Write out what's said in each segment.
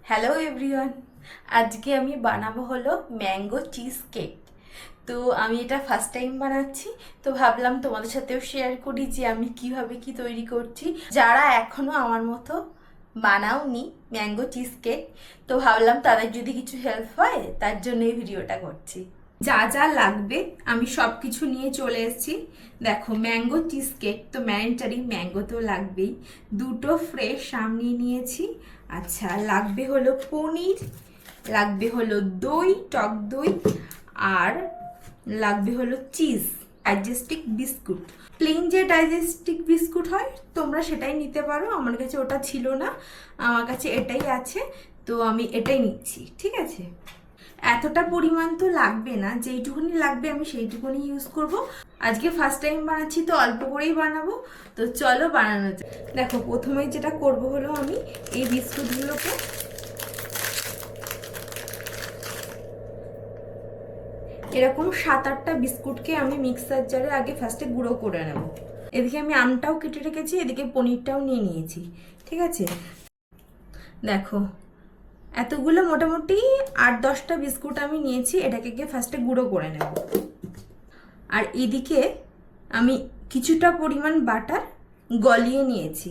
Hello everyone, আজকে আমি বানাবো হলো ম্যাঙ্গো চিজ কেক। তো আমি এটা ফার্স্ট টাইম বানাচ্ছি, তো ভাবলাম তোমাদের সাথেও শেয়ার করি যে আমি কিভাবে কি তৈরি করছি। যারা এখনো আমার মতো বানাওনি ম্যাঙ্গো চিজ কেক, তো ভাবলাম তাদের যদি কিছু হেল্প হয় তার জন্য এই ভিডিওটা করছি। যা যা লাগবে আমি সব কিছু নিয়ে চলে এসেছি। দেখো, ম্যাঙ্গো চিজ কেক তো ম্যান্ডেটরি, ম্যাঙ্গো তো লাগবেই। দুটো ফ্রেশ আম নিয়ে নিয়েছি। আচ্ছা, লাগবে হলো পনির, লাগবে হলো দই, টক দই, আর লাগবে হলো চিজ, ডাইজেস্টিক বিস্কুট। প্লেন যে ডাইজেস্টিক বিস্কুট হয় তোমরা সেটাই নিতে পারো, আমার কাছে ওটা ছিল না, আমার কাছে এটাই আছে, তো আমি এটাই নিচ্ছি। ঠিক আছে, এতটা পরিমাণ তো লাগবে না, যেইটুকুনি লাগবে আমি সেইটুকুনি ইউজ করব। আজকে ফার্স্ট টাইম বানাচ্ছি তো অল্প করেই বানাবো, তো চলো বানানো যাক। দেখো, প্রথমে যেটা করব হলো আমি এই বিস্কুটগুলোকে এরকম 7-8টা বিস্কুটকে আমি মিক্সার জারে আগে ফার্স্টে গুঁড়ো করে নেব। এদিকে আমি আমটাও কেটে রেখেছি, এদিকে পনিরটাও নিয়ে নিয়েছি। ঠিক আছে, দেখো এতগুলো মোটামুটি 8-10টা বিস্কুট আমি নিয়েছি, এটাকে গিয়ে ফার্স্টে গুঁড়ো করে নেব। আর এদিকে আমি কিছুটা পরিমাণ বাটার গলিয়ে নিয়েছি।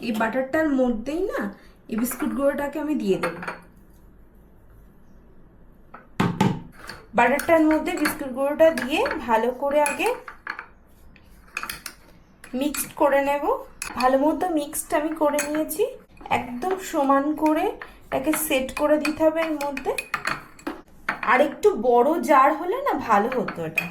এই বাটারটার মধ্যেই না এই বিস্কুট গুঁড়োটাকে আমি দিয়ে দেব। বাটারটার মধ্যে বিস্কুট গুঁড়োটা দিয়ে ভালো করে আগে মিক্সড করে নেব। ভালো মতো মিক্সড আমি করে নিয়েছি, একদম সমান করে এটাকে সেট করে দিতে হবে এর মধ্যে। আর একটু বড় জার হলে না ভালো হতো এটা।